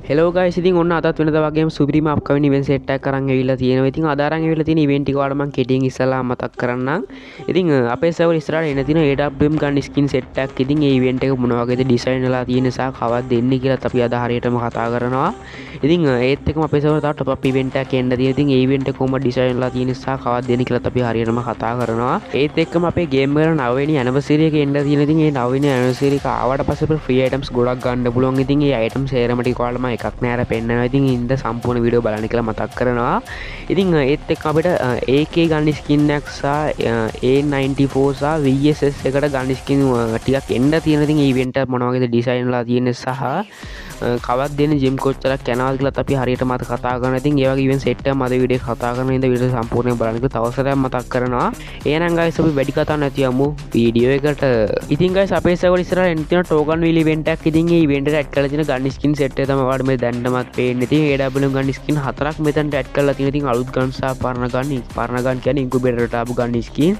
Hello guys ඉතින් ඔන්න අදත් වෙනද වගේම සුපිරිම අප්කමින් ඉවෙන්ට් සෙට් එකක් අරන් ඇවිල්ලා තියෙනවා. ඉතින් අද අරන් ඇවිල්ලා තියෙන ඉවෙන්ට් එක වල මම කෙටියෙන් ඉස්සලා මතක් කරන්නම්. ඉතින් අපේ සර්වර් ඉස්සරහට එන තියෙන AWM ගන්න ස්කින් සෙට් එකක්. ඉතින් මේ ඉවෙන්ට් එක මොන වගේද ඩිසයින් වෙලා තියෙන සහ කවද්ද දෙන්නේ කියලාත් අපි අද හරියටම කතා කරනවා. ඉතින් ඒත් එක්කම අපේ සර්වර් තව টොප් අප් ඉවෙන්ට් එකක් එන්න තියෙනවා. ඉතින් මේ ඉවෙන්ට් එක කොහොමද ඩිසයින් වෙලා තියෙන සහ කවද්ද දෙන්නේ කියලාත් අපි හරියටම කතා කරනවා. ඒත් එක්කම අපේ ගේම් එක 9 වෙනි ඇනිවර්සරි එක එන්න තියෙන. ඉතින් මේ 9 වෙනි ඇනිවර්සරි එක ආවට පස්සේ ෆ්‍රී අයිටම්ස් ගොඩක් ගන්න පුළුවන්. ඉතින් මේ අයිටම්ස් සේරම ටික ඔයාලම එකක් නෑර පෙන්නනවා. ඉතින් ඉන්න සම්පූර්ණ වීඩියෝ බලන්න කියලා මතක් කරනවා. ඉතින් ඒත් එක්ක අපිට AK ගන්න ස්කින් එකක් සහ A94 සහ VSS එකට ගන්න ස්කින් ටිකක් එන්න තියෙන. ඉතින් මේ ඉවෙන්ට් එක මොන වගේද ඩිසයින් වෙලා තියෙන්නේ සහ කවත් දෙන ජිම් කොච්චරක් යනවාද කියලාත් අපි හරියට මත කතා කරනවා. ඉතින් ඒ වගේ ඉවෙන්ට් සෙට් එකක් මත වීඩියෝ කතා කරන ඉඳ වීඩියෝ සම්පූර්ණයෙන් බලන්න කියලා තවසරයක් මතක් කරනවා. එහෙනම් guys අපි වැඩි කතා නැති යමු වීඩියෝ එකට. ඉතින් guys අපේ සර්වර් ඉස්සරහට එන්න තියෙන ටෝකන් වීල් ඉවෙන්ට් එකක්. ඉතින් මේ ඉවෙන්ට් එකට ඇඩ් කරලා තියෙන ගන්න ස්කින් සෙට් එක තමයි ඔයාලට මේ දැන්නමත් පේන්නේ. ඉතින් AWM ගන්න ස්කින් 4ක් මෙතනට ඇඩ් කරලා තියෙනවා. ඉතින් අලුත් ගන් සහ පරණ ගන් කියන්නේ ඉන්කියුබේටරට ආපු ගන්න ස්කින්.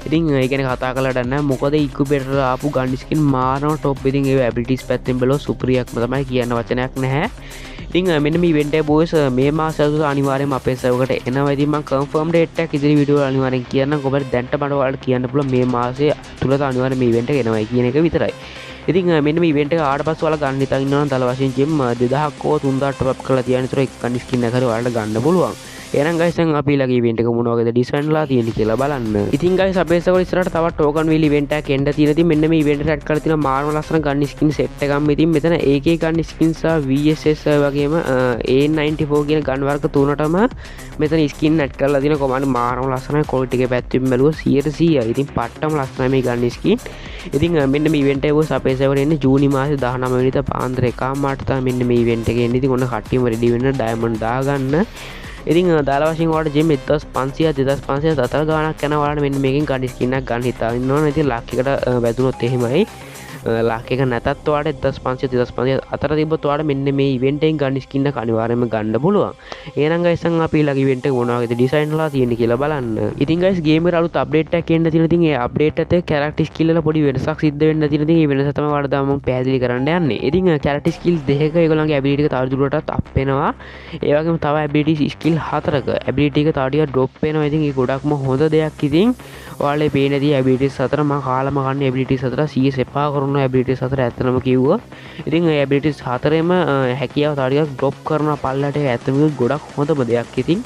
ඉතින් ඒ කියන්නේ කතා කරලා ගන්න මොකද ඉන්කියුබේටරට ආපු ගන්න ස්කින් මාරම টොප්. ඉතින් ඒ ඇබිලිටිස් පැත්තෙන් බලුවොත් සුපිරියක්ම තමයි කියන්න වචනයක් නැහැ. ඉතින් මෙන්න මේ ඉවෙන්ට් එක බොයිස් මේ මාසය තුල අනිවාර්යයෙන්ම අපේ සර්වර් එකට එනවා. ඉතින් මම කන්ෆර්ම් ඩේට් එකක් ඉදිරි වීඩියෝ වල අනිවාර්යෙන් කියන්නම්. කොහොමද දැන්ට මට ඔයාලට කියන්න පුළුවන් මේ මාසයේ තුල අනිවාර්යයෙන් මේ ඉවෙන්ට් එක එනවා කියන එක විතරයි. ඉතින් මෙන්න මේ ඉවෙන්ට් එක ආවට පස්සේ ඔයාලා ගන්න හිතන් ඉන්නවා නම් තල වශයෙන් ජිම් 2000ක් හෝ 3000ක් ටොප් අප් කරලා තියන විතර එක ගන්න ස්කින් එකක් හරි ඔයාලට ගන්න පුළුවන්. එහෙනම් guys දැන් අපි ඊළඟ ඉවෙන්ට් එක මොන වගේද ඩිසයින් වෙලා තියෙන්නේ කියලා බලන්න. ඉතින් guys අපේ සර්වර් ඉස්සරහට තවත් ටෝකන් වීල් ඉවෙන්ට් එකක් එන්න තියෙන. ඉතින් මෙන්න මේ ඉවෙන්ට් එකට ඇඩ් කරලා තියෙන මාර්ම ලස්සන ගන්න ස්කින් සෙට් එකක්. ඉතින් මෙතන AK ගන්න ස්කින් සහ VSS වගේම A94 කියන ගන් වර්ග තුනටම මෙතන ස්කින් ඇඩ් කරලා තියෙන කොහොමද මාර්ම ලස්සනයි ක්වොලිටි එකේ පැත්තෙන් බැලුවොත් 100%යි. ඉතින් පට්ටම ලස්සනයි මේ ගන්න ස්කින්. ඉතින් මෙන්න මේ ඉවෙන්ට් එක බොස් අපේ සර්වර් එන්නේ ජූනි මාසේ 19 වෙනිදා පාන්දර 1:00ට තමයි මෙන්න මේ ඉවෙන්ට් එක එන්නේ. ඉතින් ඔන්න කට්ටියම රෙඩි වෙන්න ඩයමන්ඩ් දාගන්න. ඉතින් දාලා වශයෙන් ඔයාලට ජිම් 1500 2500 අතර ගාණක් යනවා. ඔයාලට මෙන්න මේකෙන් ගන්න ස්කින් එකක් ගන්න හිතාගෙන ඉන්නවනේ. ඉතින් ලක් එකට වැදුනොත් එහෙමයි. ලක් එක නැතත් ඔයාලට 1500 2500 අතර තිබ්බොත් ඔයාලට මෙන්න මේ ඉවෙන්ට් එකෙන් ගන්න ස්කින් එක අනිවාර්යයෙන්ම ගන්න පුළුවන්. එහෙනම් guys දැන් අපි ඊළඟ ඉවෙන්ට් එක මොනවා වගේද ඩිසයින් වෙලා තියෙන්නේ කියලා බලන්න. ඉතින් guys ගේම් එකට අලුත් අප්ඩේට් එකක් එන්න තියෙනවා. ඉතින් ඒ අප්ඩේට් එකත් එක්ක කැරක්ටර් ස්කිල් වල පොඩි වෙනසක් සිද්ධ වෙන්න තියෙනවා. ඉතින් මේ වෙනස තමයි ඔයාලට දැන් මම පැහැදිලි කරන්න යන්නේ. ඉතින් කැරක්ටර් ස්කිල් දෙකක ඒගොල්ලන්ගේ ඇබිලිටි එක තව දුරටත් අප් වෙනවා. ඒ වගේම තව ඇබිලිටි ස්කිල් 4ක ඇබිලිටි එක තව ටිකක් ඩ්‍රොප් වෙනවා. ඉතින් ඒක ගොඩක්ම හොඳ දෙයක්. ඉතින් ඔයාලේ පේනදී ඇබිලිටිස් 4 මම කාලම ගන්න ඇබිලිටිස් 4 CS එපා කරන ඇබිලිටිස් 4 ඇත්තනම කිව්වොත්. ඉතින් ඒ ඇබිලිටිස් 4ෙම හැකියාව තව ටිකක් ඩ්‍රොප් කරන පල්ලට ඇත්තම ගොඩක් හොඳම දෙයක්. ඉතින්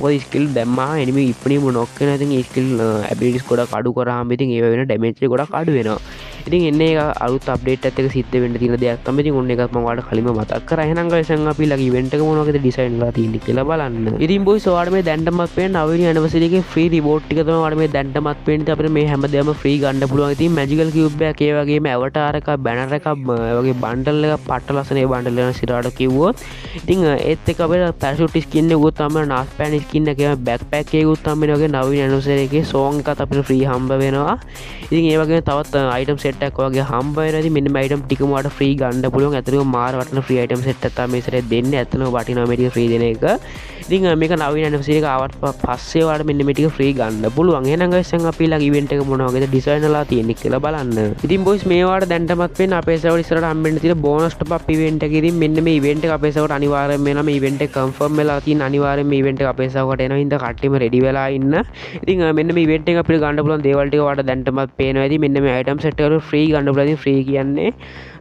ඔය ස්කිල් දැම්මා එනිමි ඉප්පණීම නොක් වෙනවා. ඉතින් ඒ ස්කිල් ඇබිලිටිස් ගොඩක් අඩු කරාම ඉතින් ඒ වෙන ඩැමේජ් එක ගොඩක් අඩු වෙනවා. ඉතින් එන්නේ ඒක අලුත් අප්ඩේට් එකත් එක්ක සිද්ධ වෙන්න තියෙන දෙයක් තමයි. ඉතින් ඔන්න එකත් මම ඔයාලට කලින්ම මතක් කරා. එහෙනම් guys දැන් අපි ළඟ ඉවෙන්ට් එක මොන වගේද ඩිසයින් වෙලා තියෙන්නේ කියලා බලන්න. ඉතින් boys ඔයාලට මේ දැන්ටමත් පේන 9 වෙනි ඇනිවර්සරි එකේ ෆ්‍රී රිවෝඩ් ටික තමයි ඔයාලට මේ දැන්ටමත් පේන්නේ. අපිට මේ හැමදේම ෆ්‍රී ගන්න පුළුවන්. ඉතින් මැජිකල් කියුබ් එකක් ඒ වගේම ඇවටාර් එකක් බැනර් එකක් වගේ බන්ඩල් එකක් පට්ට ලස්සන ඒ බන්ඩල් එක සිරාට කිව්වොත්. ඉතින් ඒත් එක්ක අපිට පැරෂූට් ස්කින් එකකුත් තමයි නාස් පෑන් ස්කින් එක බෑක්පැක් එකකුත් තමයි වගේ 9 වෙනි ඇනිවර්සරි එකේ සෝං එකත් අපිට ෆ්‍රී හම්බ වෙනවා. ඉතින් ඒ වගේම තවත් අයිටම් සෙට් එකක් වගේ හම්බ වෙනවා. මෙන්න මේ අයිටම් ටිකම ඔයාලට ෆ්‍රී ගන්න පුළුවන්. ඇත්තටම මාර වටින ෆ්‍රී අයිටම් සෙට් එකක් තමයි මේ සැරේ දෙන්නේ. ඇත්තටම වටිනවා මේ ටික ෆ්‍රී දෙන එක. ඉතින් මේක 9 වෙනි ඇනිවර්සරි එක ආවට පස්සේ ඔයාලට මෙන්න මේ ටික ෆ්‍රී ගන්න පුළුවන්. එහෙනම් guys දැන් අපි ළඟ ඉවෙන්ට් එක මොන වගේද ඩිසයින් වෙලා තියෙන්නේ කියලා බලන්න. ඉතින් boys මේ වාට දැන්ටමත් වෙන අපේ සර්වර් ඉස්සරහට හම්බෙන්න තියෙන බෝනස් ටොප් අප් ඉවෙන්ට් එක. ඉතින් මෙන්න මේ ඉවෙන්ට් එක අපේ සර්වර්ට අනිවාර්යයෙන්ම වෙනවා. මේ ඉවෙන්ට් එක කන්ෆර්ම් වෙලා තියෙන අනිවාර්යයෙන්ම මේ ඉවෙන්ට් එක අපේ සර්වර්ට එනවා. ඉතින් කට්ටියම රෙඩි වෙලා ඉන්න. ඉතින් මෙන්න මේ ඉවෙන්ට් එක අපිට ගන්න පුළුවන් දේවල් ටික ඔයාලට දැන්ටමත් පේනවා. ඉතින් මෙන්න මේ අයිටම් සෙට් එක ෆ්‍රී ගන්න පුළුවන්. ඉතින් ෆ්‍රී කියන්නේ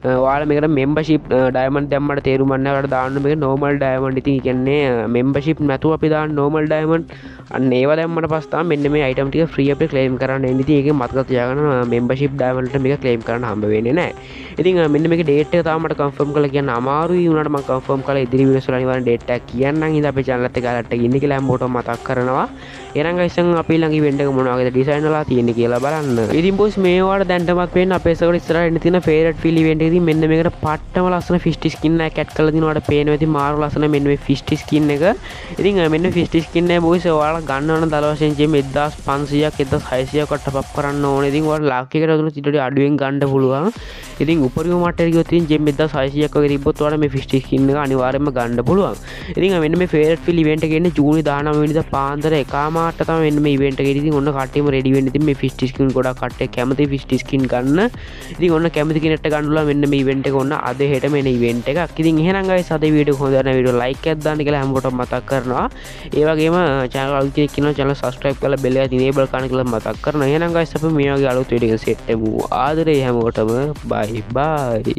ඔයාලා මේකට මෙම්බර්ෂිප් ඩයමන්ඩ් දැම්මට තේරුම් ගන්න ඔයාලට දාන්න මේක නෝමල් ඩයමන්ඩ්. ඉතින් කියන්නේ මෙම්බර්ෂිප් නැතුව අපි දාන්න නෝමල් ඩයමන්ඩ්. අන්න ඒව දැම්මට පස්සේ තමයි මෙන්න මේ අයිටම් ටික ෆ්‍රී අපිට ක්ලේම් කරන්න එන්නේ. ඉතින් ඒකෙන් මතක තියාගන්න මෙම්බර්ෂිප් ඩයමන්ඩ් එක මේක ක්ලේම් කරන්න හම්බ වෙන්නේ නැහැ. ඉතින් මෙන්න මේකේ ඩේට් එක තාම මට කන්ෆර්ම් කරලා කියන්න අමාරුයි. උනාට මම කන්ෆර්ම් කරලා ඉදිරි වීඩියෝස් වල අනිවාර්යෙන් ඩේට් එකක් කියන්නම්. ඉතින් අපේ channel එකත් එක්ක අලට් එක ඉන්න කියලා හැමෝටම මතක් කරනවා. එහෙනම් guys දැන් අපි ළඟ ඉවෙන්ට් එක මොන වගේද ඩිසයින් වෙලා තියෙන්නේ කියලා බලන්න. ඉතින් boys මේ වාට දැන්ටමත් වෙන්න අපේ සර්වර් ඉස්සරහට එන්න තියෙන ෆේවරට් ෆීල් ඉවෙන්ට් එක. ඉතින් මෙන්න මේකට පට්ටම ලස්සන ෆිස්ටි ස්කින් එකක් ඇඩ් කරලා දිනවට පේනවා. ඉතින් මාරු ලස්සන මෙන්න මේ ෆිස්ටි ස්කින් එක. ඉතින් මෙන්න ෆිස්ටි ස්කින් එක boys ඔයාලා ගන්න ඕන දල වශයෙන් ජිම් 1500ක් 1600ක් ටොප් අප් කරන්න ඕනේ. ඉතින් ඔයාලා ලාක් එකකට දුන්නොත් ඊට වඩා අඩුවෙන් ගන්න පුළුවන්. ඉතින් උපරිම මට්ටමට ගියොත් ඉතින් ජිම් 1600ක් වගේ තිබ්බොත් ඔයාලා මේ ෆිස්ටි ස්කින් එක අනිවාර්යයෙන්ම ගන්න පුළුවන්. ඉතින් මෙන්න මේ ෆේවරට් ෆීල් ඉවෙන්ට් එක එන්නේ ජූනි 19 වෙනිදා පාන්දර 1:00ට තමයි මෙන්න මේ ඉවෙන්ට් එක. ඉතින් ඔන්න කට්ටියම රෙඩි වෙන්න. ඉතින් මේ ෆිස්ටි ස්කින් ගොඩක් කට්ටිය කැමති ෆිස්ටි ස්කින් ගන්න. ගන්න. ඉතින් ඔන්න කැමති කෙනෙක්ට ගන්නලා මෙන්න මේ ඉවෙන්ට් එක ඔන්න අද හෙට මෙන්න ඉවෙන්ට් එකක්. ඉතින් එහෙනම් guys අද වීඩියෝ හොඳ නැහැ වීඩියෝ like එකක් දාන්න කියලා හැමෝටම මතක් කරනවා. ඒ වගේම channel අලුත් කෙනෙක් ඉන්නවා channel subscribe කරලා bell එක enable කරන්න කියලා මතක් කරනවා. එහෙනම් guys අපි මේ වගේ අලුත් වීඩියෝ එකක් සෙට් වෙමු. ආදරේ හැමෝටම bye bye.